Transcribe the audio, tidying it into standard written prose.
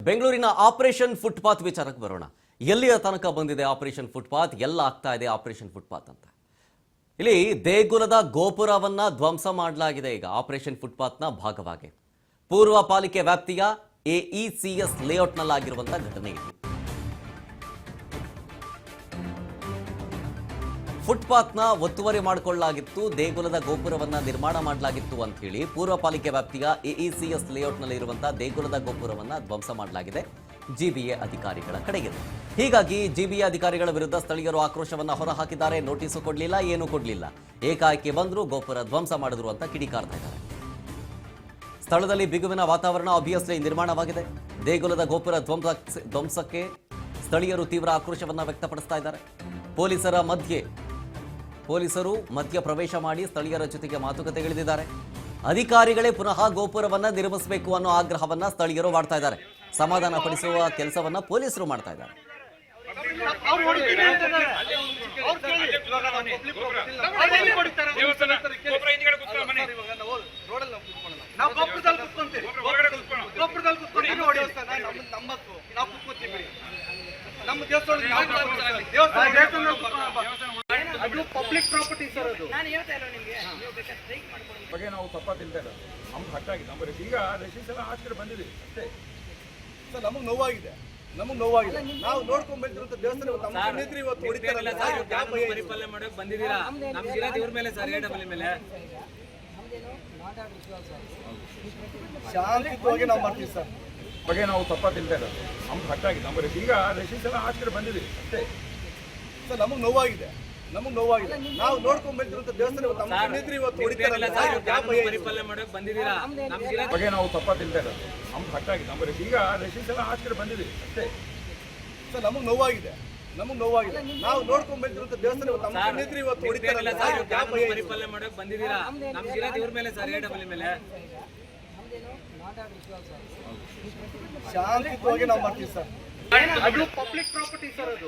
ಬೆಂಗಳೂರಿನ operation footpath ವಿಚಾರಕ್ಕೆ ಬರೋಣ. ಎಲ್ಲಿಯ ತನಕ ಬಂದಿದೆ ಆಪರೇಷನ್ ಫುಟ್ಪಾತ್, ಎಲ್ಲ ಆಗ್ತಾ ಇದೆ ಆಪರೇಷನ್ ಫುಟ್ಪಾತ್ ಅಂತ. ಇಲ್ಲಿ ದೇಗುಲದ ಗೋಪುರವನ್ನ ಧ್ವಂಸ ಮಾಡಲಾಗಿದೆ. ಈಗ ಆಪರೇಷನ್ ಫುಟ್ಪಾತ್ನ ಭಾಗವಾಗಿ ಪೂರ್ವ ಪಾಲಿಕೆ ವ್ಯಾಪ್ತಿಯ ಎಇಸಿಎಸ್ ಲೇಔಟ್ನಲ್ಲಾಗಿರುವಂತಹ ಘಟನೆ ಇದು. ಫುಟ್ಪಾತ್ನ ಒತ್ತುವರಿ ಮಾಡಿಕೊಳ್ಳಲಾಗಿತ್ತು, ದೇಗುಲದ ಗೋಪುರವನ್ನ ನಿರ್ಮಾಣ ಮಾಡಲಾಗಿತ್ತು ಅಂತ ಹೇಳಿ ಪೂರ್ವ ಪಾಲಿಕೆ ವ್ಯಾಪ್ತಿಯ ಎಇಸಿಎಸ್ ಲೇಔಟ್ನಲ್ಲಿ ಇರುವಂತಹ ದೇಗುಲದ ಗೋಪುರವನ್ನ ಧ್ವಂಸ ಮಾಡಲಾಗಿದೆ ಜಿಬಿಎ ಅಧಿಕಾರಿಗಳ ಕಡೆಗೆ. ಹೀಗಾಗಿ ಜಿಬಿಎ ಅಧಿಕಾರಿಗಳ ವಿರುದ್ಧ ಸ್ಥಳೀಯರು ಆಕ್ರೋಶವನ್ನ ಹೊರಹಾಕಿದ್ದಾರೆ. ನೋಟಿಸು ಕೊಡಲಿಲ್ಲ, ಏನೂ ಕೊಡಲಿಲ್ಲ, ಏಕಾಏಕಿ ಬಂದ್ರು, ಗೋಪುರ ಧ್ವಂಸ ಮಾಡಿದ್ರು ಅಂತ ಕಿಡಿಕಾರ್ತಾ ಇದ್ದಾರೆ. ಸ್ಥಳದಲ್ಲಿ ಬಿಗುವಿನ ವಾತಾವರಣ ಆಬ್ವಿಯಸ್ಲಿ ನಿರ್ಮಾಣವಾಗಿದೆ. ದೇಗುಲದ ಗೋಪುರ ಧ್ವಂಸಕ್ಕೆ ಸ್ಥಳೀಯರು ತೀವ್ರ ಆಕ್ರೋಶವನ್ನ ವ್ಯಕ್ತಪಡಿಸ್ತಾ ಇದ್ದಾರೆ. ಪೊಲೀಸರು ಮಧ್ಯ ಪ್ರವೇಶ ಮಾಡಿ ಸ್ಥಳೀಯರ ಜೊತೆಗೆ ಮಾತುಕತೆಗಿಳಿದಿದ್ದಾರೆ. ಅಧಿಕಾರಿಗಳೇ ಪುನಃ ಗೋಪುರವನ್ನ ನಿರ್ಮಿಸಬೇಕು ಅನ್ನೋ ಆಗ್ರಹವನ್ನ ಸ್ಥಳೀಯರು ಮಾಡ್ತಾ ಇದ್ದಾರೆ. ಸಮಾಧಾನ ಪಡಿಸುವ ಕೆಲಸವನ್ನ ಪೊಲೀಸರು ಮಾಡ್ತಾ ಇದ್ದಾರೆ. ಪಬ್ಲಿಕ್ ಪ್ರಾಪರ್ಟಿ ಸರ್, ಅದು ಬಗ್ಗೆ ನಾವು ತಪ್ಪ ತಿಳ್ತಾ ಇರೋದು. ನಮ್ಗೆ ಹಟ್ಟಾಗಿ ನಂಬರ್ ಈಗ ರೆಸಿಸ್ ಎಲ್ಲ ಆಚೆ ಬಂದಿದೆ ಅಷ್ಟೇ ಸರ್. ನಮಗೆ ನೋವಾಗಿದೆ. ನಾವು ನೋಡ್ಕೊಂಡ್ ಬಂದಿರುವಂತ ದೇವಸ್ಥಾನ ಇವತ್ತು ಹೊಡಿತಾರಲ್ಲ, ಪರಿಪಾಲನೆ ಮಾಡಕ್ ಬಂದಿದ್ದೀರಾ? ನಮ್ಗೆ ಇರೋದು ಇವ್ರ ಮೇಲೆ ಸರ್, ಎಡಬಲಿ ಮೇಲೆ ಶಾಂತಿಯುತವಾಗಿ ನಾವು ಮಾಡ್ತೀವಿ ಸರ್. ಬಗ್ಗೆ ನಾವು ತಪ್ಪ ತಿಳ್ತಾ ಇರೋದು. ನಮ್ಗೆ ಹಟ್ಟಾಗಿ ನಂಬರ್ ಈಗ ರೆಸಿಸ್ ಎಲ್ಲ ಆಚೆ ಬಂದಿದೆ ಅಷ್ಟೇ ಸರ್. ನಮಗೆ ನೋವಾಗಿದೆ. ನಾವು ನೋಡ್ಕೊಂಡ್ ಬಂದಿರುವಂತ ದೇವಸ್ಥಾನ ಇವತ್ತು ಹೊಡಿತಾರಲ್ಲ, ಪರಿಪಾಲನೆ ಮಾಡಕ್ ಬಂದಿದ್ದೀರಾ? ನಮ್ಗೆ ಇರೋದು ಬಗ್ಗೆ ನಾವು ತಪ್ಪ ತಿಳ್ತಾ ಇರೋದು. ನಮ್ಗೆ ಹಟ್ಟಾಗಿ ನಂಬರ್ ಈಗ ರೆಸಿಸ್ ಎಲ್ಲ ಆಚೆ ಬಂದಿದೆ ಅಷ್ಟೇ ಸರ್. ನಮಗೆ ನೋವಾಗಿದೆ. ನಾವು ನೋಡ್ಕೊಂಡ್ ಬಂದಿರುವಂತ ದೇವಸ್ಥಾನ ಇವತ್ತು ಹೊಡಿತಾರಲ್ಲ, ಪರಿಪಾಲನೆ ಮಾಡಕ್ ಬಂದಿದ್ದೀರಾ? ನಮ್ಗೆ ಇರೋದು ಇವ್ರ ಮೇಲೆ ಸರ್, ಎಡಬಲಿ ಮೇಲೆ ಶಾಂತಿಯುತವಾಗಿ ನಾವು ಮಾಡ್ತೀವಿ ಸರ್. ಅದು ಪಬ್ಲಿಕ್ ಪ್ರಾಪರ್ಟಿ ಸರ್, ಅದು